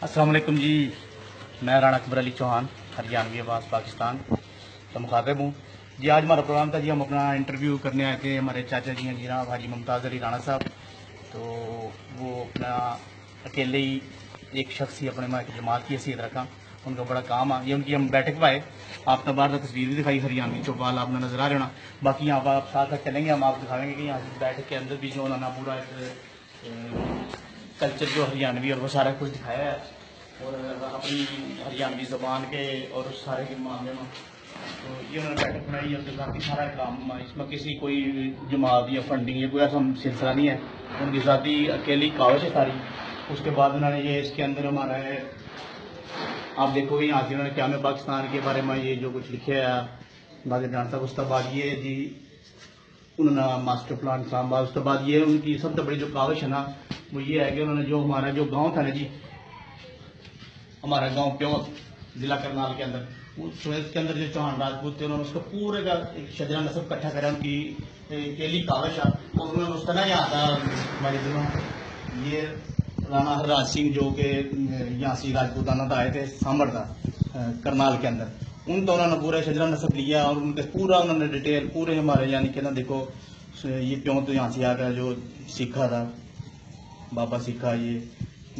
अस्सलाम वालेकुम जी। मैं राणा अकबर अली चौहान, हरियाणवी आवाज़ पाकिस्तान का मुखातिब हूँ जी। आज हमारा प्रोग्राम था जी, हम अपना इंटरव्यू करने आए थे। हमारे चाचा जी हैं जनाब हाजी मुमताज़ अली राणा साहब। तो वो अपना अकेले ही एक शख्स ही अपने में एक जमात की हैसियत रखा। उनका बड़ा काम है ये, उनकी हम बैठक पाए। आपने बाहर का तस्वीर भी दिखाई हरियाणवी चौपाल, आपने नजर आ रहे होना। बाकी यहाँ पर आप साथ साथ चलेंगे, हम आपको दिखाएंगे कि यहाँ बैठक के अंदर भी जो उन्होंने पूरा एक कल्चर जो हरियाणवी और वो सारा कुछ दिखाया है, और अपनी हरियाणवी ज़बान के और उस सारे के मामले में तो ये उन्होंने बैठक बनाई है। काफ़ी सारा काम इसमें किसी कोई जमात या फंडिंग या कोई ऐसा सिलसिला नहीं है, उनकी ज़ाती अकेली काविश है सारी। उसके बाद उन्होंने ये इसके अंदर हमारा है, आप देखोगे यहाँ से उन्होंने क्या में पाकिस्तान के बारे में ये जो कुछ लिखे है नाजिर जान साहब। उसके बाद ये जी उन्होंने मास्टर प्लान साहब। उसके बाद ये उनकी सबसे बड़ी जो काविश है ना, वो ये है कि उन्होंने जो हमारा जो गांव था ना जी, हमारा गांव प्योर जिला करनाल के अंदर, उसके अंदर जो चौहान राजपूत थे, उन्होंने उसको पूरे का एक शजरा नस्ब इकट्ठा करा। उनकी अकेली काविश है, और उन्होंने उस तरह यहाँ था हमारे दिलों ये राणा हरराज सिंह जो कि यहाँ से राजपूताना था आए थे, सांभर था करनाल के अंदर। उनका उन्होंने पूरा शजरा नस्ब लिया और उनके पूरा उन्होंने डिटेल पूरे हमारे यानी कि ना देखो ये प्यों तो यहाँ से आ गया जो सीखा था बाबा सीखा, ये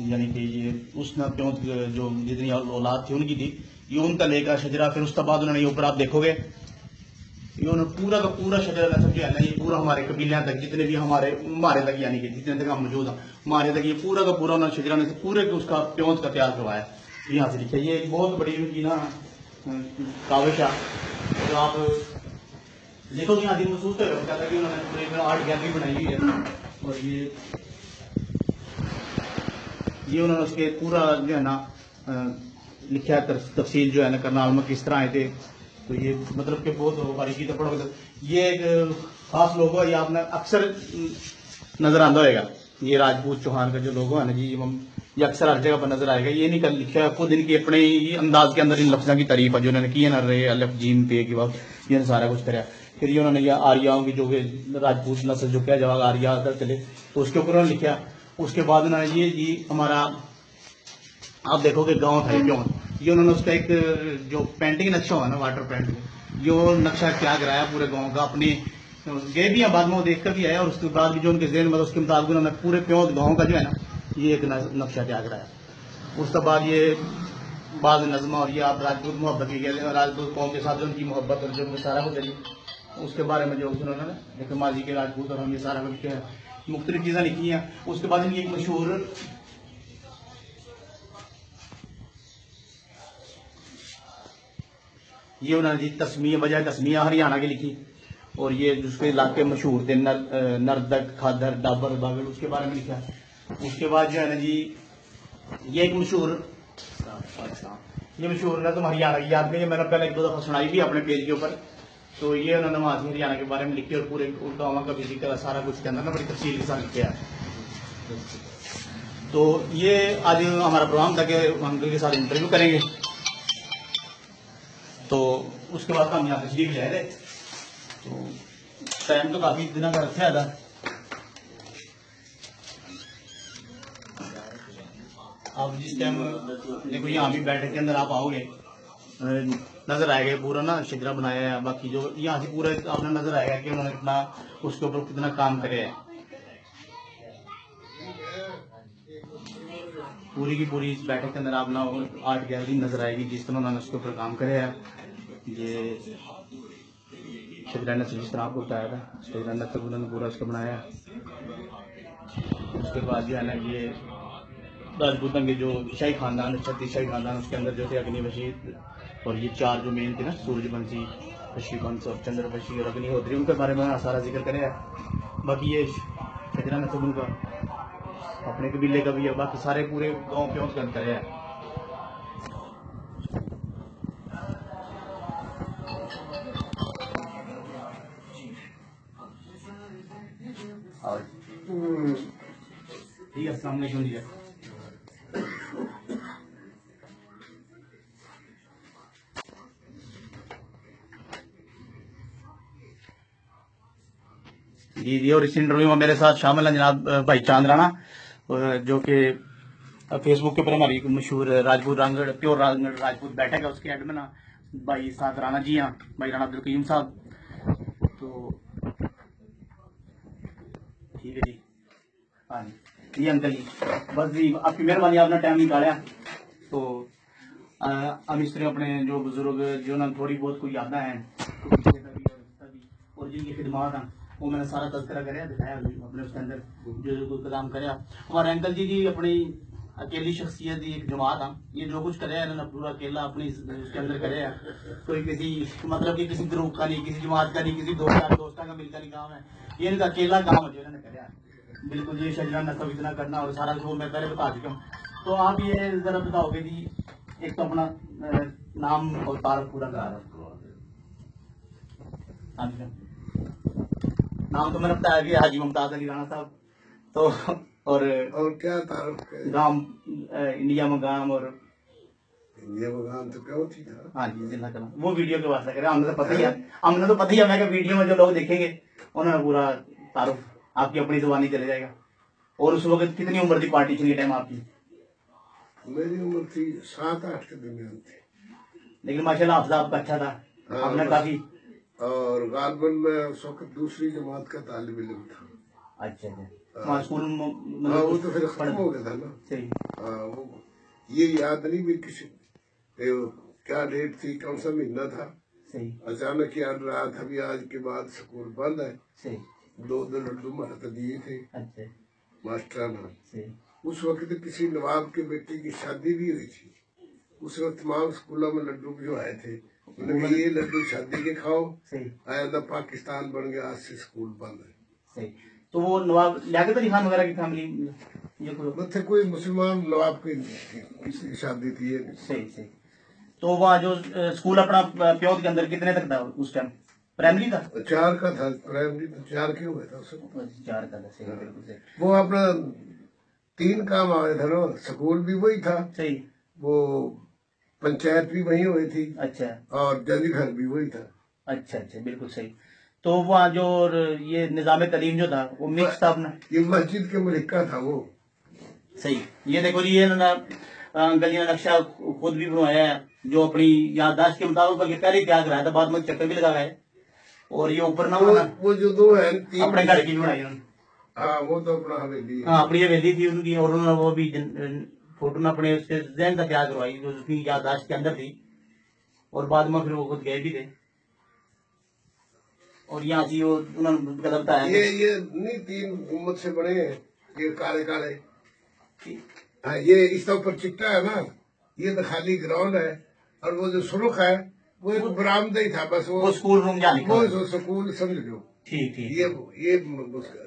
यानी कि ये उसने प्यों जो जितनी औलाद थी उनकी थी, ये उनका लेकर शजरा। फिर उसके बाद उन्होंने ये ऊपर आप देखोगे ये उन्होंने पूरा का पूरा शजरा नस्ब जो है ना, ये पूरा हमारे कबीलियां तक जितने भी हमारे हमारे तक यानी कि जितने तक हम मौजूद हैं हमारे तक, ये पूरा का पूरा उन्होंने शजरा नस्ब पूरे का उसका प्योंत का तैयार करवाया। यहाँ से लिखा ये एक बहुत बड़ी उनकी ना काविश है। तो आप देखोगे यहाँ दिन महसूस करता था कि उन्होंने पूरे आर्ट गैलरी बनाई हुई है, और ये उन्होंने उसके पूरा जो है ना लिखा है तफसील जो है ना करनाल में किस तरह आए थे। तो ये मतलब कि बहुत बारीकी तो पढ़ो, ये एक खास लोगो है, ये आपने अक्सर नजर आता होगा। ये राजपूत चौहान का जो लोगो है ना जी, ये अक्सर हर जगह पर नजर आएगा। ये नहीं कर लिखा है खुद, इनकी अपने ही अंदाज के अंदर इन लफ्जों की तारीफ है जो उन्होंने की है ना, रे अलफ जीम पे के वक्त ये सारा कुछ कराया। फिर ये उन्होंने यह आर्याओं की जो राजपूत नस्ल जो क्या जवाब आर्या चले, तो उसके ऊपर उन्होंने लिखा। उसके बाद उन्होंने ये जी हमारा आप देखोगे गांव था क्यों, ये उन्होंने उसका एक जो पेंटिंग नक्शा हुआ ना वाटर पेंट, जो नक्शा क्या कराया पूरे गांव का अपने गए भी हैं बाद में वो देख कर भी आया, और उसके बाद भी जो उनके जेहन में उसके मुताबिक उन्होंने पूरे प्योर गांव का जो है ना ये एक नक्शा तैयार कराया। उसके बाद ये बाद नज़्म और ये आप राजपूत मोहब्बत की कहते हैं, राजपूत कौम के साथ उनकी मोहब्बत और जो सारा कुछ है उसके बारे में जो उन्होंने देखो माजी के राजपूत और हम ये सारा कुछ मुख्तलिफ चीज़ें लिखी हैं। उसके बाद इनकी एक मशहूर ये उन्होंने जी तस्मीया बजाय तस्मीया हरियाणा की लिखी, और ये जिसके इलाके मशहूर थे नरदक खादर डाबर बागल उसके बारे में लिखा। उसके बाद जो है ना जी ये एक मशहूर ये मशहूर नज़म हरियाणा की याद में, ये मैंने पहले एक दो दफ़ा सुनाई भी अपने पेज के ऊपर। तो ये उन्होंने वहाँ से हरियाणा के बारे में लिखी और पूरे गाँव का भी जिक्र सारा कुछ के अंदर ना बड़ी तफसील के साथ लिखा है। तो ये आज हमारा प्रोग्राम था कि हम उनके साथ इंटरव्यू करेंगे। तो उसके बाद हम यहाँ तशरीफ ले रहे, तो टाइम तो काफ़ी दिनों का रखा था। आप जिस टाइम देखो यहाँ भी बैठक के अंदर आप आओगे नजर आएगा पूरा ना शिजरा बनाया है। बाकी जो यहाँ से पूरा आपने नजर आएगा कि उन्होंने कितना उसके ऊपर कितना काम करे है। पूरी की पूरी इस बैठक के अंदर आप ना आर्ट गैलरी नजर आएगी जिस तरह उन्होंने उसके ऊपर काम करे है। ये शिजरा जिस तरह आपको बताया था शिजरा तक उन्होंने पूरा उसको बनाया है। उसके बाद जो है ना ये राजपूतों के जो शाही खानदान छत्तीस शाही खानदान उसके अंदर जो थे अग्नि वशीर और ये चार जो मेन थे ना सूरजवंशी ऋषिवंश और चंद्रवंशी और अग्निहोत्री, उनके बारे में सारा जिक्र करे है। बाकी ये शजरा नस्ब उनका अपने कबीले का भी है, बाकी सारे पूरे गाँव के उसका करे है। और ठीक है, अस्सलाम वालेकुम जी जी। और इस इंटरव्यू में मेरे साथ शामिल हैं जनाब भाई चांद राणा, जो कि फेसबुक के ऊपर हमारी एक मशहूर राजपूत रांगड़ प्योर रांगड़ राजपूत बैठक है, उसके एड में ना भाई साथ राणा जी हैं, भाई राणा अब्दुल कयूम साहब। तो ठीक है जी, हाँ जी अंकल जी, बस जी आपकी मेहरबानी, आपने टाइम निकाला। तो हम इस तरह अपने जो बुजुर्ग जो ना थोड़ी बहुत कोई यादा है और जिनकी खिदमात हैं वो मैंने सारा तस्करा कराया, दिखाया अपने उसके अंदर जो कोई कदम कराया। हमारे अंकल जी अपनी अकेली शख्सियत की एक जमात है, ये जो कुछ करे ना पूरा अकेला अपनी उसके अंदर करे है। कोई किसी मतलब कि किसी ग्रुप का नहीं, किसी जमात का नहीं, किसी दोस्तों का मिलकर नहीं काम है, ये इनका अकेला काम है जो इन्होंने कराया। बिल्कुल ये शजरा नकब इतना करना और सारा जो मैं पहले बता चुका हूँ। तो आप ये जरा बताओगे जी, एक तो अपना नाम और तारफ पूरा करा रहा। हाँ जी, नाम तो मैंने बताया कि हाजी मुमताज अली राणा साहब। तो और क्या तारुफ गांव इंडिया में गांव और इंडिया में गांव तो क्या होती था। हाँ जी जिला कला वो वीडियो के वास्ते करें, हमने तो पता ही है, हमने तो पता ही है मैं वीडियो में जो लोग देखेंगे उन्होंने पूरा तारुफ आपकी अपनी जुबानी चले जाएगा। और उस वक्त कितनी उम्र थी पार्टीशन के टाइम आपकी? मेरी उम्र थी 7-8 के दरमियान थी, लेकिन माशाल्लाह हाफिज़ा आपका अच्छा था। आपने काफी और गालबन में उस वक्त दूसरी जमात का तालिब इल्म था। अच्छा अच्छा, स्कूल वो तो फिर खत्म हो गया था ना। सही। वो ये याद नहीं भी किसी क्या डेट थी, कौन सा महीना था। सही। अचानक याद रहा था भी आज के बाद स्कूल बंद है। सही। 2 लड्डू मारता दिए थे अच्छा मास्टर ने। सही। उस वक्त किसी नवाब के बेटे की शादी भी हुई थी। उस वक्त तमाम स्कूलों में लड्डू जो आए थे, उन्होंने ये लड्डू शादी के खाओ। सही। आया पाकिस्तान बन गया, आज से स्कूल बंद है। सही। तो वो नवाब लियाकत अली खान वगैरह की फैमिली ये थे, कोई मुसलमान नवाब की शादी थी ये। सही सही। तो वहाँ जो स्कूल अपना प्योद के अंदर कितने तक था उस टाइम? प्राइमरी था? 4 का था, प्राइमरी तो 4 के हुए था। 4 का था। सही, बिल्कुल सही। वो अपना 3 काम आए थे ना, स्कूल भी वही था। सही। वो पंचायत भी वही हुई थी। अच्छा। और जज घर भी वही था। अच्छा अच्छा, बिल्कुल सही। तो वहाँ जो ये निजाम तालीम जो था वो मिक्स था अपना? ये मस्जिद के मलिका था वो। सही। ये देखो जी, ये ना अंकल जी ने नक्शा खुद भी बनवाया है, जो अपनी याददाश्त के मुताबिक बल्कि पहले त्याग रहा था, बाद में चक्कर भी लगा है। और ये ऊपर ना वो जो 2 है 3 अपने घर की भी बनाई उन्होंने। हाँ वो तो अपना हवेली है। हाँ अपनी हवेली थी उनकी, और उन्होंने वो भी फोटो ना अपने उसके जहन का त्याग करवाई जो उसकी याददाश्त के अंदर थी, और बाद में फिर वो खुद गए भी थे। और यहाँ से वो उन्होंने कदम बताया ये नहीं 3 उम्मत से बड़े हैं, ये काले काले। हाँ ये इसके ऊपर चिट्टा है ना, ये तो खाली ग्राउंड है, और वो जो सुरुख है वो एक बरामदा ही था बस। वो स्कूल रूम जाने का, वो स्कूल समझ लो। ठीक ठीक। ये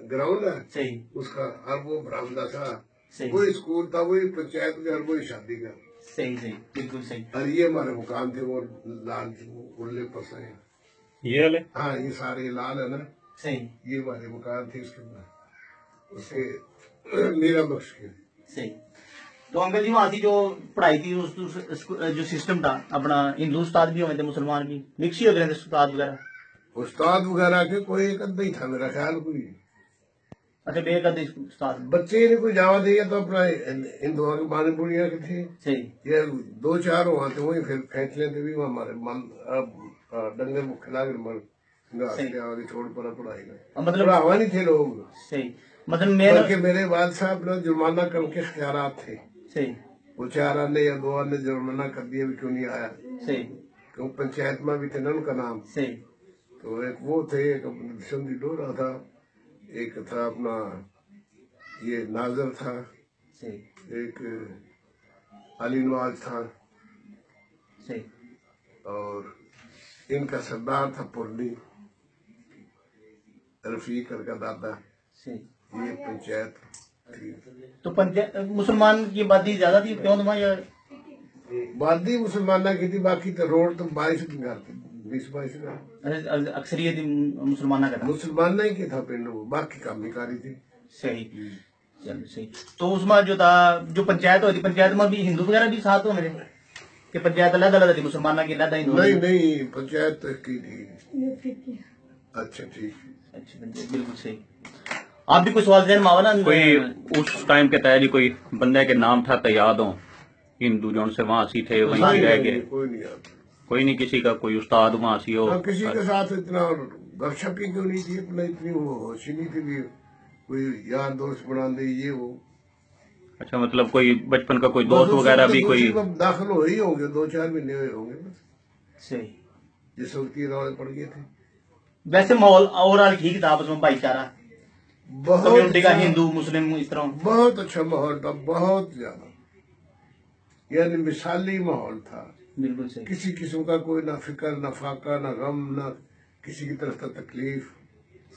ग्राउंड है सही उसका, और वो बरामदा था। सही। वही स्कूल था, वही पंचायत घर, वही शादी घर। सही सही, बिल्कुल सही। और ये हमारे मकान थे वो लाल उल्ले पस है ये वाले। हाँ ये सारे लाल है ना। सही। ये हमारे मकान थे उसके मेरा बख्श के। सही। तो अंकल जी वहाँ की जो पढ़ाई थी उस जो सिस्टम था अपना, हिंदू उस्ताद भी हुए थे, मुसलमान भी मिक्स ही हो गए थे उस्ताद वगैरह के कोई एक अद्धा ही था मेरा ख्याल कोई। अच्छा बेकद उस्ताद बच्चे ने कोई जावा दिया तो अपना हिंदुओं के बाने बुढ़िया के थे। सही। ये 2-4 वहाँ थे, वही फिर फैसले थे भी हमारे मन डंगे मुख खिला के आगे छोड़ पड़ा पढ़ाई में, मतलब पढ़ावा नहीं थे लोग। सही। मतलब मेरे बाद साहब ना जुर्माना करने के इख्तियारात थे। सही। वो 4 आने या 2 आने जुर्माना कर दिया भी क्यों नहीं आया। सही। क्यों पंचायत में भी थे ना उनका नाम। सही। तो एक वो थे, एक सिंधी डोरा था, एक था अपना ये नाजर था। सही। एक अली नवाज था। सही। और इनका सरदार था पुरनी रफीक का दादा। सही। ये पंचायत थी। तो पंचायत मुसलमान की आबादी ज्यादा थी क्यों या आबादी मुसलमाना की थी, बाकी तो रोड तो 20-22 घर अक्सरियत मुसलमाना का था। मुसलमाना ही के था पिंड, बाकी कामकारी थी। सही। चलो सही। तो उसमें जो था जो पंचायत होती, पंचायत में भी हिंदू वगैरह भी साथ हो मेरे कि पंचायत अलग अलग थी, मुसलमाना की अलग हिंदू? नहीं पंचायत तो की थी। अच्छा ठीक। अच्छा बिल्कुल सही। आप भी कोई सवाल जहन में आवा ना? कोई उस टाइम के तहत कोई बंदे के नाम था तो याद हो, हिंदू जो से वहां सी थे वहीं से रह गए? कोई नहीं आता। कोई नहीं, किसी का कोई उस्ताद वहां सी हो? किसी के साथ इतना गपशप ही क्यों नहीं थी, अपना इतनी वो होश ही नहीं थी भी कोई यार दोस्त बना दे ये वो। अच्छा, मतलब कोई बचपन का कोई दोस्त वगैरह भी कोई? दाखिल हो ही होंगे, 2-4 महीने हुए होंगे बस। सही। जिस वक्त ये रौले पड़ गए थे। वैसे माहौल ओवरऑल ठीक था आपस में, भाईचारा बहुत कम्युनिटी का, हिंदू मुस्लिम इस तरह? बहुत अच्छा माहौल था, बहुत ज्यादा, यानी मिसाली माहौल था। बिल्कुल सही। किसी किस्म का कोई ना फिक्र, ना फाका, ना गम, ना किसी की तरफ का तकलीफ।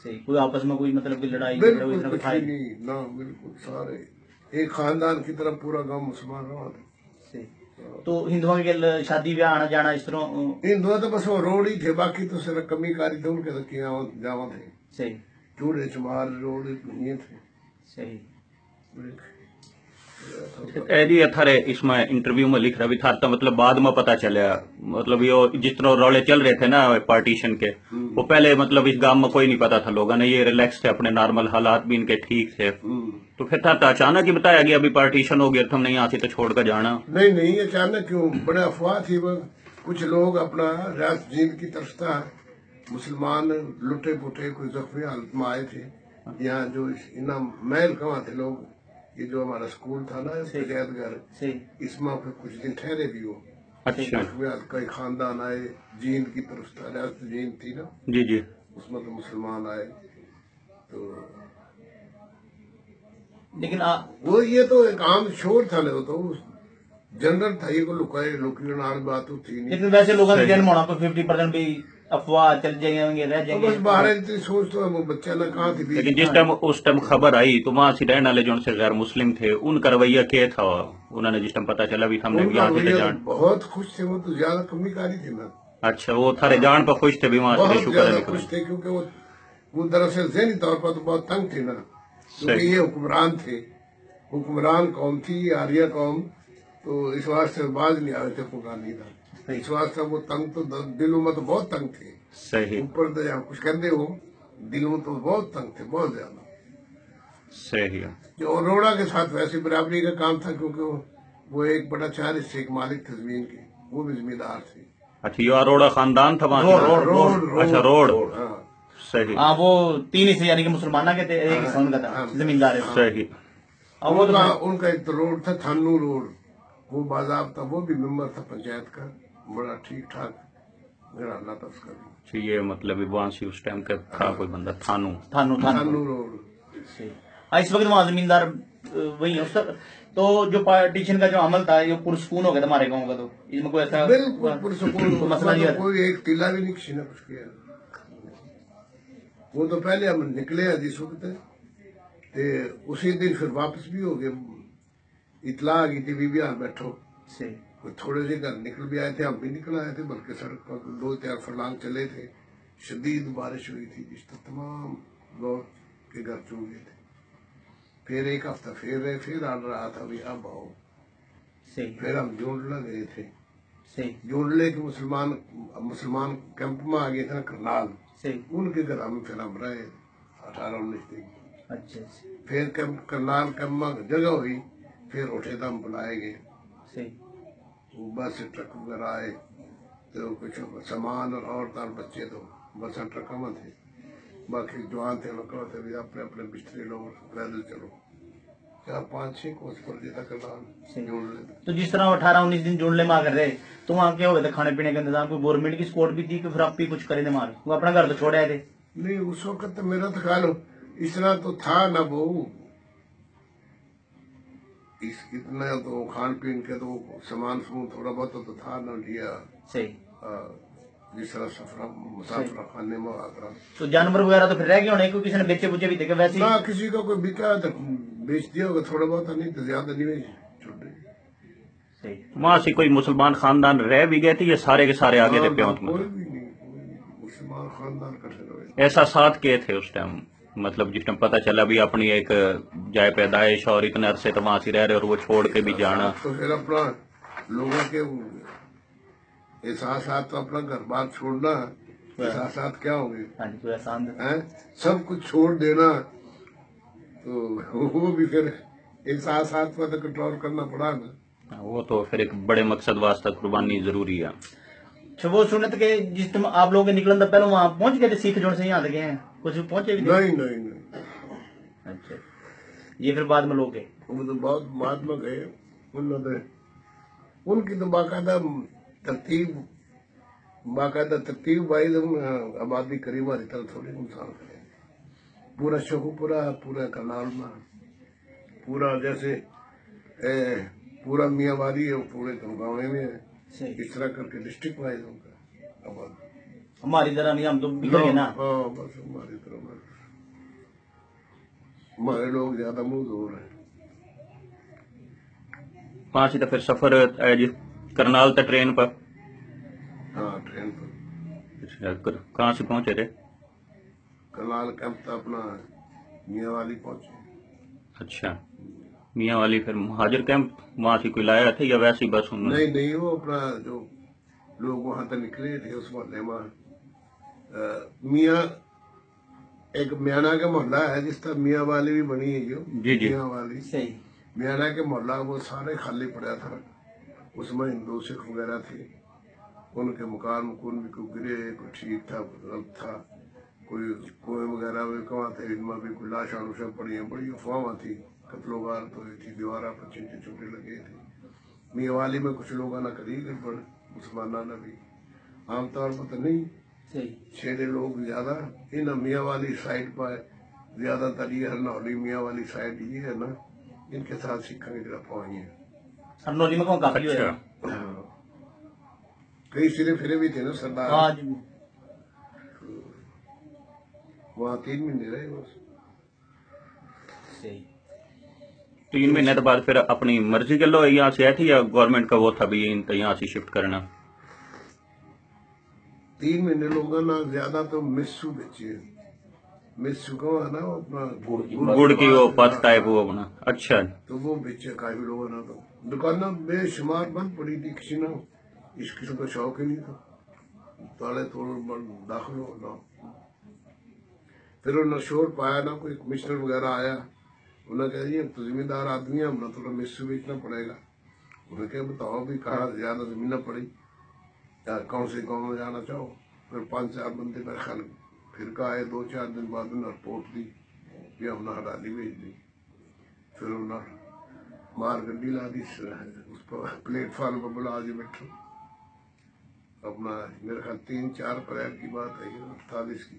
सही। कोई आपस में कोई मतलब की लड़ाई बिल्कुल कुछ भी नहीं, ना बिल्कुल सारे एक खानदान की तरफ पूरा गांव मुसलमान रहा था। सही। तो हिंदुओं के शादी ब्याह आना जाना इस तरह? हिंदुआ तो बस वो रोड ही थे, बाकी तो सिर्फ कमी कारी थे उनके, तो जावा थे। सही। चूड़े चमार रोड ये थे। सही। जी थारे इसमें इंटरव्यू में लिख रहा भी था, तो मतलब बाद में पता चला, मतलब ये जिस तरह रौले चल रहे थे ना पार्टीशन के, वो पहले मतलब इस गांव में कोई नहीं पता था, लोगों ने ये रिलैक्स थे, अपने नॉर्मल हालात भी इनके ठीक थे। तो फिर था तो अचानक ही बताया गया अभी पार्टीशन हो गया, तुमने यहाँ से तो छोड़ कर जाना? नहीं नहीं, अचानक क्यों, बड़े अफवाह थी वो। कुछ लोग अपना रियासत जींद की तरफ था, मुसलमान लुटे पुटे कोई जख्मी हालत में आए थे यहाँ, जो इना महल कहाँ थे लोग, ये जो हमारा स्कूल था ना पंचायत घर, इसमें फिर कुछ दिन ठहरे भी हो। अच्छा। कई खानदान आए, जींद की तरफ था, रियासत जींद थी ना जी जी, उसमें तो मुसलमान आए। तो लेकिन वो ये तो एक आम शोर था, वो तो जनरल था, ये को लुकाए लुकी बात तो थी नहीं। लेकिन वैसे लोगों के जन्म होना को 50% भी अफवाह चल जाएंगे, रह तो जाएंगे। बस बाहर इतनी सोच तो वो बच्चा ना कहाँ थी। लेकिन जिस टाइम उस टाइम खबर आई तो वहां से रहने वाले जो से गैर मुस्लिम थे, उनका रवैया क्या था? उन्होंने जिस टाइम पता चला भी हमने यहाँ से जान, बहुत खुश थे वो, तो ज्यादा कमी कारी थे ना। अच्छा, वो थारे जान पर खुश थे भी वहां से? बहुत शुक्र ज्यादा है खुश थे, क्योंकि वो दरअसल ज़हनी तौर पर तो बहुत तंग थे ना, क्योंकि ये हुक्मरान थे, हुक्मरान कौम थी आर्या कौम, तो इस वास्ते बाज नहीं आए थे पुकानी था, इस वास्ते वो तंग तो दिलों में तो बहुत तंग थे। सही। ऊपर तो यहाँ कुछ कहते हो, दिलों में तो बहुत तंग थे, बहुत ज्यादा। सही है। जो अरोड़ा के साथ वैसे बराबरी का काम था, क्योंकि वो एक बड़ा 4 हिस्से के मालिक थे जमीन के, वो भी जिम्मेदार थे। अच्छा, ये अरोड़ा खानदान था वहां? रोड, अच्छा, रोड। हाँ सही। हाँ, वो 3 हिस्से यानी कि मुसलमाना के थे, एक हिस्सा उनका था, जमींदार है। सही। उनका एक तो रोड था थानू रोड, वो बाजाबता, वो भी मेंबर था पंचायत का, बड़ा ठीक ठाक घराना था उसका भी। ये मतलब वहां से उस टाइम का था कोई बंदा, थानू थानू रोड। इस वक्त वहाँ जमींदार वही है सर। तो जो पार्टीशन का जो अमल था, ये पुरस्कून हो गया था हमारे गाँव का, तो इसमें कोई ऐसा बिल्कुल पुरस्कून मसला नहीं है? कोई एक तिला भी नहीं किसी ने कुछ किया। वो तो पहले हम निकले हैं जिस वक्त, उसी दिन फिर वापस भी हो गए। इतला आ गई थी बीबी हाल बैठो, थोड़े से घर निकल भी आए थे, हम भी निकल आए थे, बल्कि सड़क पर 2-4 फरलांग चले थे। शदीद बारिश हुई थी, जिससे तमाम लोग के घर चूम गए थे। फिर एक हफ्ता फिर रहे, फिर आ रहा था भी अब आओ। फिर हम जोंडला गए थे, जोंडले के मुसलमान कैंप में आ गए थे ना करनाल, उनके घर हम फिर हम रहे 18-19 दिन। अच्छा। फिर करनाल कैंप में जगह हुई, फिर उठे दम बुलाए गए, वो बस ट्रक वगैरह आए, तो कुछ सामान और औरत और बच्चे तो बस ट्रक में थे, बाकी जवान थे लोग कहते भी अपने अपने बिस्तरे लो, पैदल चलो। 4-5-6 कोस पर देता करनाल। तो जिस तरह 18-19 दिन जोड़ले में आकर रहे, तो वहाँ क्या हो गया था? खाने पीने का इंतजाम कोई गवर्नमेंट की सपोर्ट भी थी कि फिर आप भी कुछ करे मार, वो अपना घर तो छोड़ आए थे? नहीं, उस वक्त मेरा तो ख्याल इस तरह तो था ना, वो इतना तो खान पीन के तो सामान थोड़ा बहुत तो था ना लिया। सही। जिस तरह मुसाफिर खाने में आकर, तो जानवर वगैरह तो फिर रह गए होने, क्योंकि किसी ने बेचे बुचे भी थे वैसे? ना, किसी का कोई बिका तो बेच दिया होगा थोड़ा बहुत, नहीं तो ज्यादा नहीं छोटे। वहाँ से कोई मुसलमान खानदान रह भी गए थे, ये सारे के सारे आगे थे प्योंत में? कोई भी नहीं, मुसलमान खानदान कटे। ऐसा साथ के थे उस टाइम, मतलब जिस टाइम पता चला भी अपनी एक जाए पैदाइश और इतने अरसे तो वहां से रह रहे और वो छोड़ के भी जाना, तो फिर अपना लोगों के एहसास तो अपना घर बार छोड़ना, एहसास क्या होंगे, सब कुछ छोड़ देना, तो वो भी फिर एक साथ साथ पर तो कंट्रोल करना पड़ा ना। वो तो फिर एक बड़े मकसद वास्ते कुर्बानी जरूरी है। अच्छा वो सुनत के जिस टाइम आप लोग निकलन तो पहले वहां पहुंच गए थे सिख जोड़ से यहाँ लगे हैं कुछ पहुंचे भी थे? नहीं नहीं नहीं, अच्छा ये फिर बाद में लोग गए। वो तो बहुत बाद में गए। उन्होंने उनकी तो बाकायदा तरतीब वाइज आबादी करीब हमारी तरह थोड़ी इंसान है। पूरा शकुपुरा, पूरा करनाल में, पूरा जैसे पूरा मियाँवाली है, पूरे गाँव में है। सही। इस तरह करके डिस्ट्रिक्ट वाइज उनका आबादी। हमारी तरह नहीं, हम तो बिगड़ गए ना। हाँ बस हमारी तरह हमारे लोग ज्यादा मुंह दूर है। वहां से तो फिर सफर करनाल तक ट्रेन पर? हाँ ट्रेन पर। अच्छा, कहाँ से पहुंचे थे? करनाल कैंप तो अपना मियाँवाली पहुंचे। अच्छा, मियाँ वाली फिर महाजर कैंप वहां से कोई लाया था या वैसे ही बस उन्होंने? नहीं नहीं, वो अपना जो लोग वहां तक निकले थे उस मोहल्ले में मियाँ एक म्याना का मोहल्ला है जिस तरह मियाँ वाली भी बनी है जो जी जी। मियाँ वाली सही। म्याना के मोहल्ला वो सारे खाली पड़ा था। उसमें हिंदू सिख वगैरह थे। उनके मकान भी कोई गिरे, कोई ठीक था, कोई गलत था, कोई कुएं वगैरह भी कहाँ थे, इनमें भी कोई लाशा उशा पड़ी हैं। बड़ी अफवाह थी, कत्लोगार तो हुई थी, दीवारा पर चिंटे चुटे लगे थे। मियाँवाली में कुछ लोग ना करी गड़बड़, मुसलमाना ने भी, आमतौर पर तो नहीं। सही। छेड़े लोग ज्यादा इन मियाँ वाली साइड पर ज्यादातर ये हरनौली मियाँ वाली साइड ये है ना, इनके साथ सिखा की तरफ आई है। हरनौली में कौन काफी अच्छा। हुआ? हाँ। कई सिरे फिरे भी थे ना सरदार। हाँ जी। वहाँ 3 महीने रहे बस। सही। 3 महीने के बाद फिर अपनी मर्जी के लो यहाँ से आए थे या गवर्नमेंट का वो था भी यहाँ से शिफ्ट करना? 3 महीने लोगों ना ज्यादा तो मिस्सू बेचे। मिस्सू को है ना वो अपना गुड़ की वो पत टाइप वो बना। अच्छा, तो वो बेचे काफी लोगों ने। तो दुकाना बेशुमार बंद पड़ी थी, किसी ने इस किस्म का शौक ही नहीं था। ताले तोड़ दाखिल हो ना। फिर उन्होंने शोर पाया ना, कोई कमिश्नर वगैरह आया, उन्होंने कहा ये तो जिम्मेदार आदमी है, हमने थोड़ा मिस्सू बेचना पड़ेगा। उन्होंने कहा बताओ भी कहा ज्यादा जमीन पड़ी या कौन से गाँव में जाना चाहो। फिर 5-4 बंदे मेरे ख्याल फिर का आए। 2-4 दिन बाद उन्होंने रिपोर्ट दी कि हमने हटाली भेज दी। फिर उन्होंने मार गड्डी ला दी, उस पर प्लेटफॉर्म पर बुला जी बैठो अपना। मेरे ख्याल 3-4 अप्रैल की बात है, 48 की।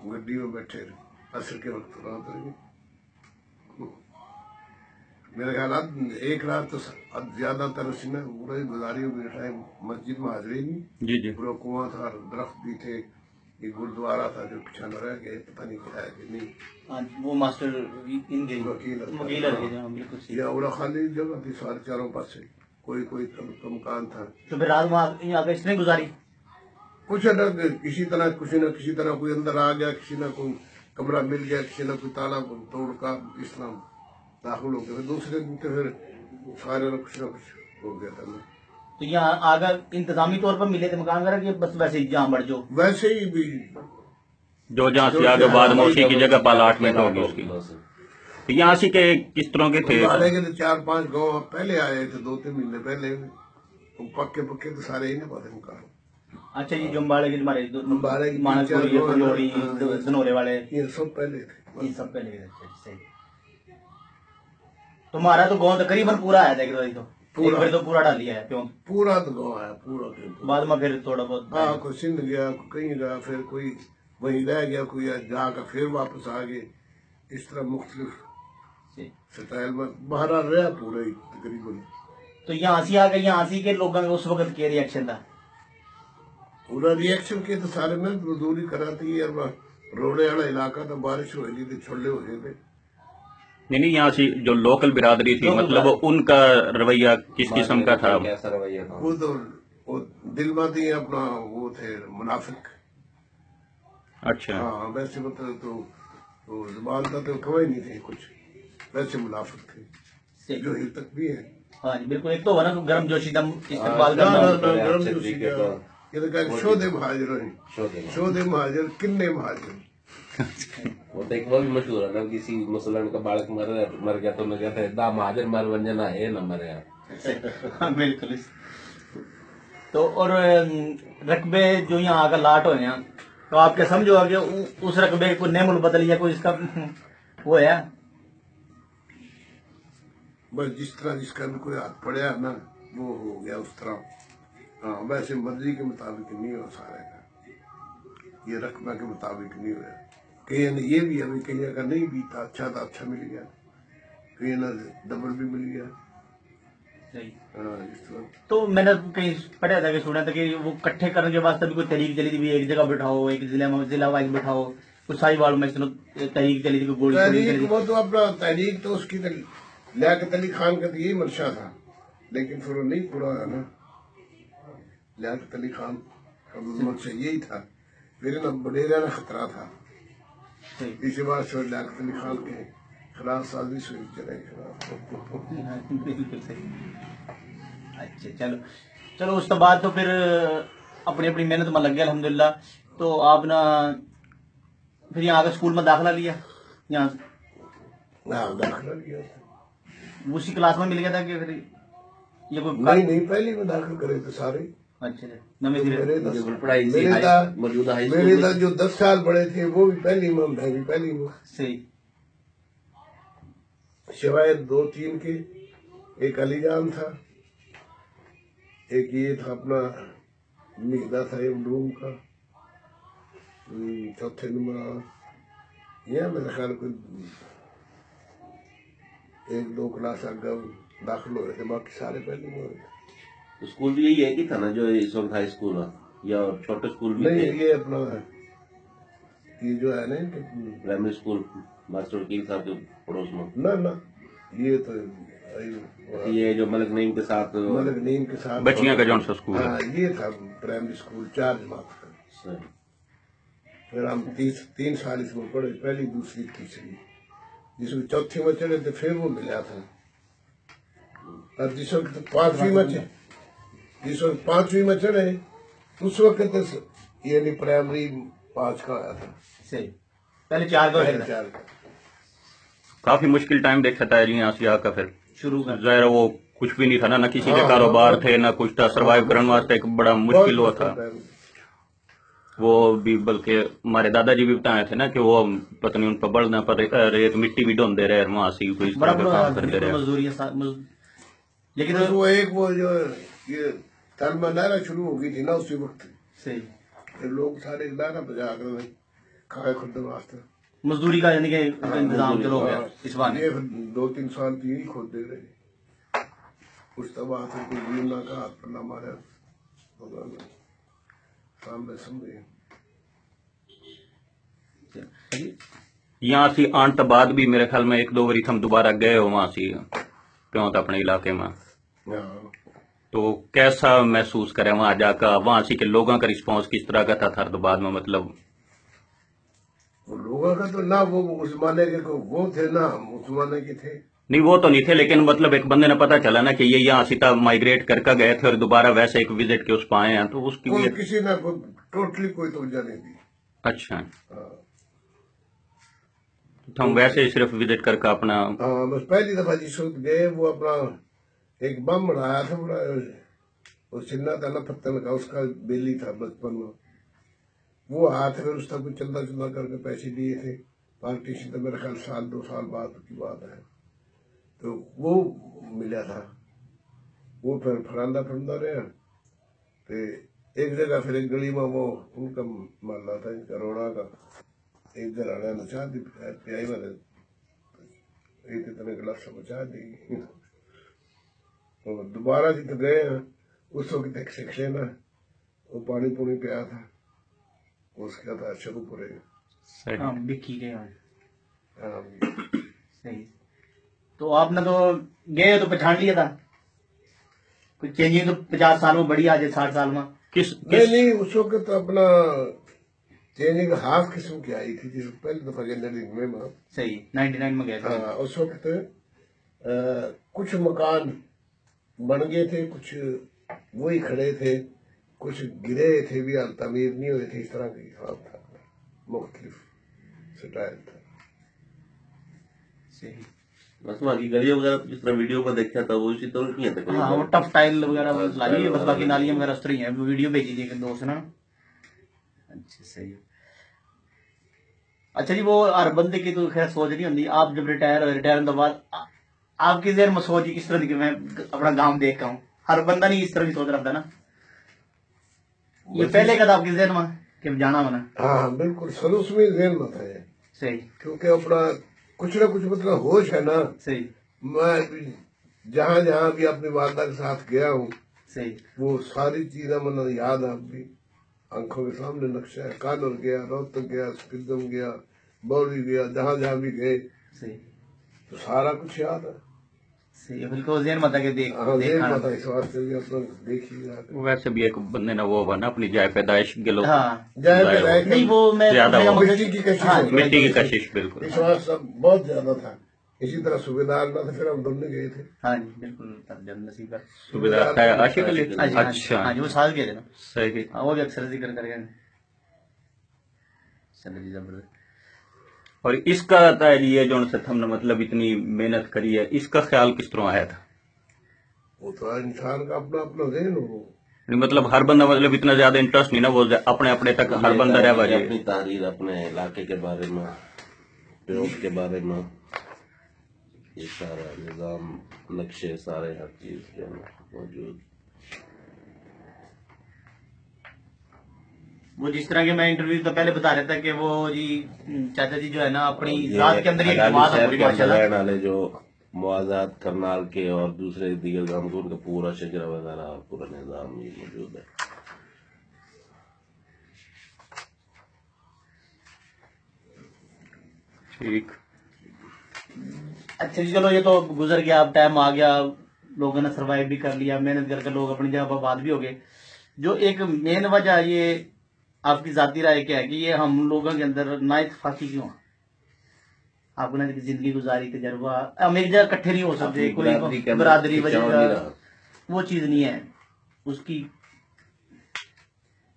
गड्डी में बैठे रहे, असर के वक्त रात रहे। मेरे ख्याल एक रात तो ज्यादातर उसने पूरा गुजारी बैठा मस्जिद में हाजिरी नहीं। जी जी। पूरा कुआं था, दरख्त भी थे, एक गुरुद्वारा था जो पीछा न रह गए, पता नहीं क्या है कि नहीं। हाँ वो मास्टर इनके वकील बिल्कुल सही। या उड़ा खाली जगह थी सारे चारों पासे, कोई कोई तो मकान था। तो फिर रात वहाँ यहाँ पे इसने गुजारी? कुछ न किसी तरह किसी तरह कोई अंदर आ गया, किसी न कोई कमरा मिल गया, किसी न कोई ताला तोड़ का इस्लाम दाखिल हो गया। दूसरे दिन तो फिर सारे कुछ न कुछ हो गया था। तो यहाँ अगर इंतजामी तौर पर मिले थे मकान वगैरह कि बस वैसे ही जहाँ बढ़ जाओ? वैसे ही भी जो जहाँ से आगे बाद में उसी की जगह पर अलॉटमेंट होगी उसकी। तो यहाँ से के किस तरह के थे? के तो 4-5 गाँव पहले आए थे, 2-3 महीने पहले। पक्के तो सारे ही ना पाते मकान। अच्छा ये जम्बाड़े के हमारे अम्बाड़े के मानसपुरी, 3-4 फुलौरी, हाँ। धनौरे वाले, ये सब पहले थे। ये सब पहले के थे। सही। तुम्हारा तो गाँव तो करीबन पूरा आया था एक बार तो पूरा डाल लिया है क्यों? पूरा तो गाँव है पूरा। बाद में फिर थोड़ा बहुत हाँ कोई सिंध गया, कोई कहीं गया, फिर कोई वहीं रह गया, कोई जाकर फिर वापस आ गए। इस तरह मुख्तलिफ स्टाइल में बाहर रहा पूरा ही तकरीबन। तो यहाँ से आ गए, यहाँ से के लोगों का उस वक्त क्या रिएक्शन था? पूरा रिएक्शन के तो सारे में मजदूरी कराती है। रोडे वाला इलाका था, बारिश हो रही थी, छोले हो गए थे। नहीं यहाँ से जो लोकल बिरादरी थी मतलब उनका रवैया किस किस्म का था? कैसा रवैया था? वो दिल में थी अपना, वो थे मुनाफिक। अच्छा। हाँ वैसे मतलब तो जुबान का तो खबर नहीं थी कुछ, वैसे मुनाफिक थे जो हिल तक भी है। हाँ जी बिल्कुल। एक तो हो ना गर्म जोशी दम इस्तेमाल ना करना। गरम जोशी का ये तो कह शोधे महाजर, शोधे महाजर, किन्ने महाजर, वो तो एक वो भी मशहूर है ना, किसी मुसलमान का बालक मर गया तो मैं कहते हैं दा महाजर मर वंजना है न मरे। हाँ बिल्कुल। तो और रकबे जो यहाँ आकर लाट हो हैं, तो आप क्या समझो कि उस रकबे को नेमुल बदल या कोई इसका वो है? बस जिस तरह जिसका भी कोई हाथ पड़ा ना वो हो गया उस तरह। हाँ, वैसे मर्जी के मुताबिक नहीं हो सारे का, ये रकबा के मुताबिक नहीं हुआ। कहीं ने ये भी है, कहीं का नहीं भी था, अच्छा था, अच्छा मिल गया, कहीं ना डबल भी मिल गया। सही। हाँ, इस तरह। तो मैंने कहीं पढ़ा था कि सुना था कि वो इकट्ठे करने के बाद तभी कोई तहरीक चली थी भी एक जगह बिठाओ, एक जिला वाइज बिठाओ, कुछ साहिवाल में तहरीक चली थी, कोई गोली चली तहरीक थी। वो तो अपना तहरीक तो उसकी लियाकत अली खान का तो यही मंशा था, लेकिन फिर वो नहीं पूरा है ना। लियाकत अली खान का मंशा यही था, फिर ना बडेरा ना खतरा था, इसी बात से लियाकत अली खान के खिलाफ साजिश हुई चले खिलाफ। बिल्कुल सही। अच्छा चलो चलो, उसके बाद तो फिर अपनी अपनी मेहनत में लग गया अल्हम्दुलिल्लाह। तो आप ना फिर यहाँ आकर स्कूल में दाखिला लिया, यहाँ दाखिला लिया उसी क्लास में मिल गया था कि फिर ये कोई नहीं, पहले में दाखिल करे थे सारे। अच्छा नवे सिरे। पढ़ाई मौजूदा हाई मेरे स्कूल था जो 10 साल बड़े थे वो भी पहली में, मैं भी पहली में, सही। सिवाय 2-3 के। एक अलीजान था, एक ये था अपना मिगदा था रूम का, चौथे नंबर यह मेरे ख्याल को 1-2 क्लास आगे दाखिल हुए थे, बाकी सारे पहले में हुए थे। स्कूल भी यही है कि था ना जो इस वक्त हाई स्कूल है, या छोटे स्कूल भी नहीं, थे? ये अपना ये जो है ना प्राइमरी स्कूल मास्टर वकील साहब के पड़ोस में ना ये तो ये जो मलिक नईम के साथ बच्चियां का जौन सा स्कूल है। हाँ, ये था प्राइमरी स्कूल 4 जमात का। फिर हम 3 साल इसमें पढ़े, पहली दूसरी तीसरी, जिसमें चौथी में चढ़े थे फिर वो मिला था। और जिस वक्त 5वीं में चढ़े उस वक्त यानी प्राइमरी 5 का आया था। सही, पहले 4 का पहले था। 4 का। काफी मुश्किल टाइम देखा था जी यहाँ से आकर फिर शुरू का जाहिर है वो कुछ भी नहीं था ना किसी के कारोबार थे ना कुछ था, सर्वाइव करने वास्ते एक बड़ा मुश्किल हुआ था वो भी। बल्कि हमारे दादाजी भी बताए थे ना कि वो पता नहीं उन पर बढ़ना पर रेत मिट्टी भी ढोंदे रहे वहां से कोई इस बड़ा तरह का काम करते रहे। मजदूरी लेकिन बस वो एक वो जो ये तलमा नारा शुरू हो गई थी ना उसी वक्त, सही फिर लोग सारे नारा बजा कर खाए खुद वास्ते मजदूरी का यानी कि इंतजाम चलो हो गया इस बार। ये 2-3 साल तो यही खोद दे रहे, उस तबाह से कोई मीना का हाथ पर न मारा, सामने समझे। यहाँ से आने के बाद भी मेरे ख्याल में 1-2 बारी हम दोबारा गए हो वहां से क्यों था अपने इलाके में, तो कैसा महसूस करें वहां जाकर, वहां से के लोगों का रिस्पांस किस तरह का था थरदबाद में? मतलब लोगों का तो ना वो उस जमाने के वो थे ना हम उस जमाने के थे। नहीं वो तो नहीं थे, लेकिन मतलब एक बंदे ने पता चला ना कि ये यहाँ सीता माइग्रेट करके गए थे और दोबारा वैसे एक विजिट के उस पर आए हैं, तो उसकी कोई किसी ने टोटली कोई तवज्जो नहीं दी। अच्छा तो हम वैसे ही सिर्फ विजिट करके अपना। हाँ, बस पहली दफा जिस वक्त गए वो अपना एक बम बनाया था बड़ा, वो चिन्ना था ना पत्थर का, उसका बेली था बचपन में, वो हाथ फिर उसका कुछ चंदा करके पैसे दिए थे पार्टीशन, तो मेरे ख्याल 1-2 साल बाद की बात है, तो वो मिला था। वो फिर फरांदा रहा, तो एक जगह फिर एक गली में वो उनका मोहल्ला था करोड़ा का, एक जरा नचा दी प्याई वाले एक इतने गिलास बचा दी। तो दोबारा जित गए हैं उस वक्त एक शिक्षे ना वो पानी पुनी पिया था, उसका था शुरू पूरे बिकी गए सही। तो आपने तो गए तो पहचान लिया था कुछ चेंजिंग तो 50 साल में बड़ी आ जाए 60 साल में नहीं उस वक्त तो अपना चेंजिंग हाफ किस्म की आई थी, जिस पहली दफा में सही 99 में गए थे। उस वक्त कुछ मकान बन गए थे, कुछ वही खड़े थे, कुछ गिरे थे भी, तमीर नहीं हुए थे, इस तरह का हिसाब था मुख्तलिफ। रिटायर था। सही। बस बाकी गलियां वगैरह तो जिस तरह वीडियो में देखा था वो इसी तरह की है तकरीबन। हाँ वो टफ टाइल वगैरह वो हाँ, लाई है, टाइल बस बाकी वगैरह नालियां लगी वगैरह उस तरह ही है। वीडियो भेजी थी एक दोस्त ने ना। अच्छा सही है। अच्छा जी, वो हर बंदे की तो खैर सोच नहीं होती। आप जब रिटायर होने के बाद आपकी देर में सोच किस तरह की कि मैं अपना गांव देख का हूँ? हर बंदा नहीं इस तरह की सोच रहा था ना। ये बस पहले का था आपकी जेहन में कि जाना होना। हाँ हाँ बिल्कुल शुरू में जेल में था ये, सही क्योंकि अपना कुछ ना कुछ मतलब होश है ना। सही मैं भी जहाँ जहाँ भी अपनी वालदा के साथ गया हूँ सही। वो सारी चीजें मतलब याद है अभी आंखों के सामने नक्शा है। कानूर गया, रोहतक गया, स्पिंदम गया, बौड़ी गया, जहाँ जहाँ भी गए सही तो सारा कुछ याद है। सही है, बिल्कुल जेहन में था कि हाँ जेल देखा। में था, इस वास्ते भी अपना देख ही रहा। वैसे भी एक बंदे ने वो बना अपनी जाय पैदाइश के लोग हाँ जाए जाय पैदाइश हो। नहीं वो मैं ज्यादा मेरा वो मकसद- मिट्टी की कशिश हाँ होता मिट्टी की था। कशिश बिल्कुल। इस बार सब बहुत ज्यादा था। इसी तरह सूबेदार ना था, फिर हम दोनों गए थे। हाँ जी बिल्कुल तब जब नसीब का। सुबेदार था आशिक अली। हाँ जी हाँ जी अच्छा हाँ जी वो साथ गए थे ना। सही। हाँ वो भी अक्सर जिक्र कर गए। चलो जी जबरदस्त। और इसका था ये जो से हमने मतलब इतनी मेहनत करी है, इसका ख्याल किस तरह आया था? वो तो इंसान का अपना अपना जहन हो। नहीं, मतलब हर बंदा मतलब इतना ज्यादा इंटरेस्ट नहीं ना, वो अपने अपने तक हर ये बंदा था रह कि बाजे। अपनी तहरीर अपने इलाके के बारे में, प्रयोग के बारे में, ये सारा निजाम, नक्शे सारे हर चीज के मौजूद। वो जिस तरह के मैं इंटरव्यू तो पहले बता रहा था कि वो जी चाचा जी जो है ना अपनी ये जात के अंदर ही एक हलाली जमात है शहर पूरी के अंदर माशाल्लाह। रहने वाले जो मुआजात करनाल के और दूसरे दीगर गांव के, उनका पूरा शजरा वगैरह पूरा निजाम ये मौजूद है। ठीक। अच्छा जी चलो ये तो गुजर गया, अब टाइम आ गया, लोगों ने सरवाइव भी कर लिया, मेहनत करके लोग अपनी जगह पर बात भी हो गए। जो एक मेन वजह ये आपकी जाती राय क्या है कि ये हम लोगों के अंदर ना इत्तेफाकी क्यों है? आपने जिंदगी गुजारी, तजर्बा, हम एक जगह इकट्ठे नहीं हो सकते, अपनी कोई बिरादरी के अंदर बरादरी खिंचाव वजह नहीं रहा। वो चीज नहीं है उसकी।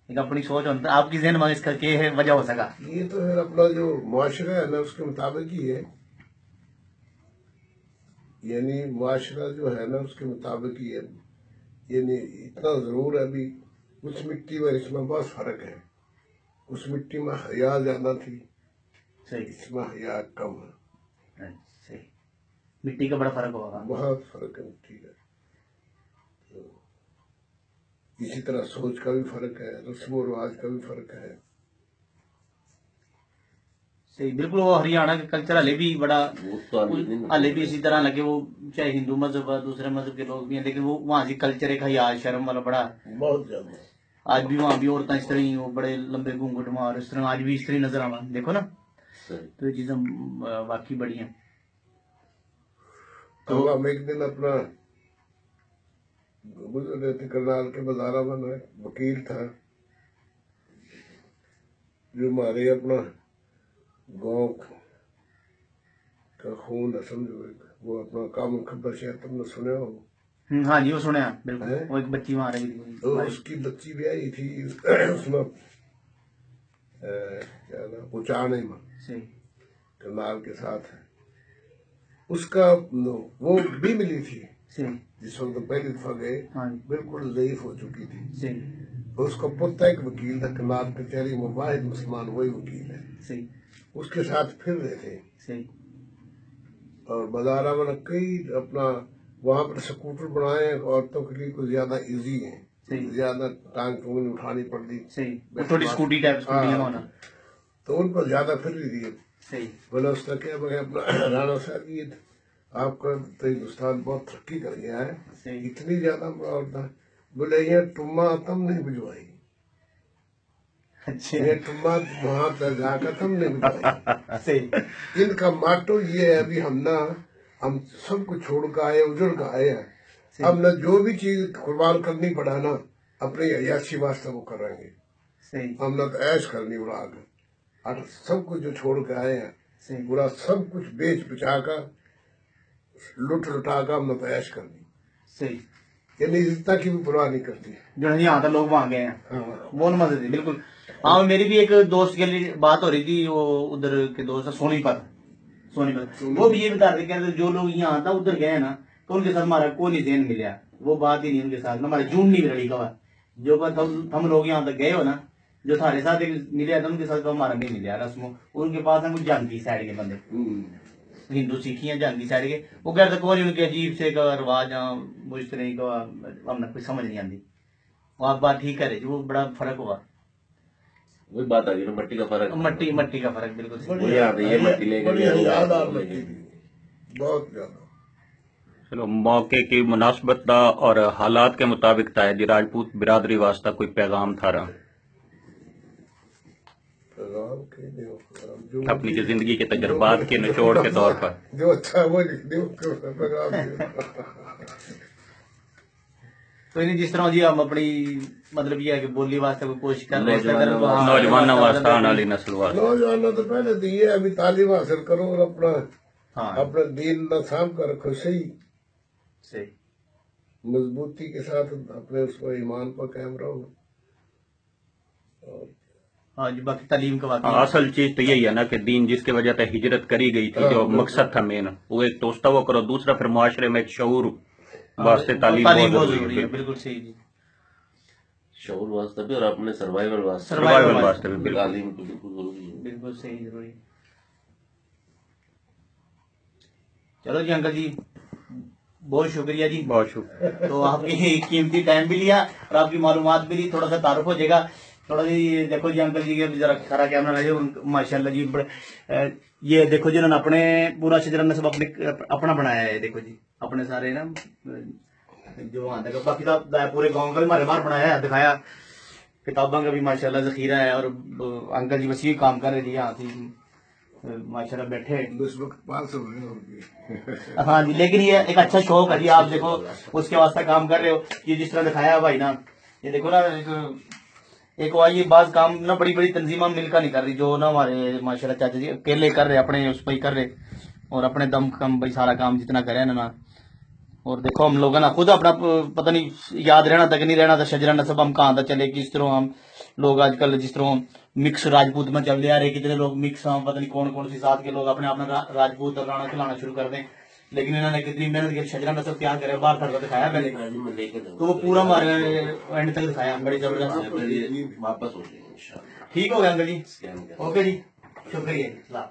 एक अपनी सोच होता है, आपकी जहन में इसका क्या है वजह हो सका? ये तो फिर अपना जो मुआशरा है ना उसके मुताबिक ही है। यानी मुआशरा जो है ना उसके मुताबिक ही है। यानी इतना जरूर है अभी उस मिट्टी में इसमें बहुत फर्क है। उस मिट्टी में हया ज्यादा थी, सही इसमें हया कम है। सही। मिट्टी का बड़ा फर्क होगा। बहुत फर्क है मिट्टी का। इसी तरह सोच का भी फर्क है, रस्म रिवाज का भी फर्क है। सही बिल्कुल। वो हरियाणा का कल्चर हले भी बड़ा, वो तो हले भी इसी तरह लगे वो, चाहे हिंदू मजहब है दूसरे मजहब के लोग भी हैं, लेकिन वो वहाँ की कल्चर एक हया शर्म वाला बड़ा। बहुत ज्यादा। आज भी वहाँ भी औरतें इस तरह ही, वो बड़े लंबे घूंघट मार इस तरह आज भी इस तरह ही नजर आवा, देखो ना। सही। तो ये चीजें वाकई बड़ी हैं। तो हम एक दिन अपना गुजर रहे थे करनाल के बाजारा में, वकील था जो हमारे अपना गांव का खून है समझो। वो अपना काम खबर शायद तुमने सुना हो। हाँ जी वो सुने हैं बिल्कुल। हैं? वो एक बच्ची वहाँ रही थी तो हमारी। उसकी बच्ची ब्याही थी उसमें क्या नाम उचाने में, सही करनाल के साथ है। उसका वो भी मिली थी सही। जिस वक्त पहली दफा गए, हाँ जी बिल्कुल ज़ईफ हो चुकी थी। सही तो उसका पुत्र एक वकील था करनाल कचहरी में, वाहिद मुसलमान वही वकील है। सही उसके साथ फिर रहे थे सही। और बाजारा में कई अपना वहां पर स्कूटर बनाए हैं, औरतों के लिए कुछ ज्यादा इजी है, सही। ज्यादा टांग टूंग उठानी पड़ती। सही वो थोड़ी स्कूटी टाइप स्कूटी है ना। तो उन पर ज्यादा फिर भी दिए। सही बोला उसने क्या मैं अपना राणा साहब ये आपका तो हिंदुस्तान बहुत तरक्की कर गया है, सही इतनी ज्यादा औरतें। बोले ये टुम्मा तुम नहीं बुझवाई, अच्छा ये टुम्मा वहां पर जाकर तुम नहीं बुझवाई। सही इनका माटो ये है अभी हम सब कुछ छोड़ कर आए, उजड़ कर आए हैं। अब न जो भी चीज कुर्बान करनी पड़ा ना अपनी अयाशी वास्ते वो करेंगे। सही हम न तो ऐश करनी उड़ा कर, सब कुछ जो छोड़ के आए हैं सही पूरा सब कुछ बेच बचा कर लुटा कर हम न तो ऐश करनी। सही। ये निजता की भी परवाह नहीं करती। जो है यहाँ तक लोग वहां गए हैं, हाँ। बहुत मजे थे बिल्कुल। हाँ, मेरी भी एक दोस्त के लिए बात हो रही थी, वो उधर के दोस्त है, सोनीपत। वो भी ये बता रहे थे, जो लोग यहाँ था उधर गए ना, तो उनके साथ हमारा कोई नहीं देन मिला, वो बात ही नहीं उनके साथ, हमारे जून नहीं रही कहा। जो बात हम लोग यहाँ तक गए हो ना, जो थारे साथ मिले था उनके साथ तो हमारा नहीं मिला रस्मों। उनके पास है कुछ जानकी साइड के बंदे, हिंदू सिखी हैं जानकी साइड के, वो कहते कौन उनके अजीब से का रिवाज मुझ तरह का हमने कुछ समझ नहीं आती। वो आप बात ठीक करे, वो बड़ा फर्क हुआ, वही बात आ गई ना, मट्टी का फर्क। मट्टी का फर्क बिल्कुल सही। वो याद है, ये मट्टी लेकर बड़ी गया, वो हयादार याद मट्टी है। थी, बहुत ज्यादा। चलो, मौके की मुनासबत और हालात के मुताबिक तायदी राजपूत बिरादरी वास्ता कोई पैगाम था रहा पैगाम के दो, जो अपनी की जिंदगी के तजर्बात के निचोड़ के तौर पर? जो अच्छा है वो लिख दो, पैगाम दो। तो नहीं, जिस तरह जी हम अपनी मतलब ये है कि बोली वास्ते कोई कोशिश कर रहे हैं, नौजवानों वास्ता, आने वाली नस्ल वास्ता। नौजवानों तो पहले तो ये अभी तालीम हासिल करो और अपना हाँ अपना दीन न साम कर रखो, सही सही। मजबूती के साथ अपने उस पर ईमान पर कायम रहो। हाँ जी, बाकी तालीम का वाकई असल चीज तो यही है ना कि दीन जिसकी वजह से हिजरत करी गई थी, जो मकसद था मेन, वो एक तो वो करो, दूसरा फिर मुआशरे में एक शऊर वास्ते तालीम बहुत बहुत जरूरी जरूरी है, है। बिल्कुल सही जी। शऊर वास्ते भी और अपने सर्वाइवल वास्ते, सर्वाइवल वास्ते भी बिल्कुल। तालीम तो बिल्कुल जरूरी है। बिल्कुल सही, जरूरी। चलो जी अंकल जी, बहुत शुक्रिया जी। बहुत शुक्रिया। तो आपकी कीमती टाइम भी लिया और आपकी मालूमात भी ली, थोड़ा सा तारुफ हो जाएगा। थोड़ा जी ये देखो जी अंकल जी के जरा सारा कैमरा लगे, माशाल्लाह जी ये देखो जी उन्होंने अपने पूरा शजरा नस्ब अपने अपना बनाया है। देखो जी अपने सारे ना जो वहां तक, बाकी तो पूरे गांव का भी हमारे बाहर बनाया है, दिखाया। किताबों का भी माशाल्लाह जखीरा है। और अंकल जी बस ये काम कर रहे थे यहाँ से माशाल्लाह बैठे। इस वक्त 500 हो। हाँ जी, लेकिन ये एक अच्छा शौक है जी, आप देखो उसके वास्ते काम कर रहे हो। ये जिस तरह दिखाया भाई ना, ये देखो ना, एक वो ये बात काम ना बड़ी बड़ी तंजीमा मिलकर नहीं कर रही, जो ना हमारे माशाल्लाह चाचा जी अकेले कर रहे, अपने उस पर ही कर रहे, और अपने दम कम भाई सारा काम जितना करे ना। और देखो हम लोग ना खुद अपना पता नहीं याद रहना था कि नहीं रहना था, शजरा नस्ब हम कहाँ था चले। किस तरह हम लोग आजकल जिस तरह मिक्स राजपूत में चल रहे, कितने लोग मिक्स हम पता नहीं कौन कौन सी जात के लोग अपने अपना राजपूत और राणा खिलाना शुरू कर दें। लेकिन इन्होंने कितनी मेहनत की, शजरा नस्ब क्या करे, बाहर तक दिखाया पहले, तो वो पूरा हमारे एंड तक दिखाया, बड़ी जबरदस्त। वापस हो जाएंगे इंशाल्लाह। ठीक हो गया अंकल जी, स्कैन कर ओके जी, शुक्रिया।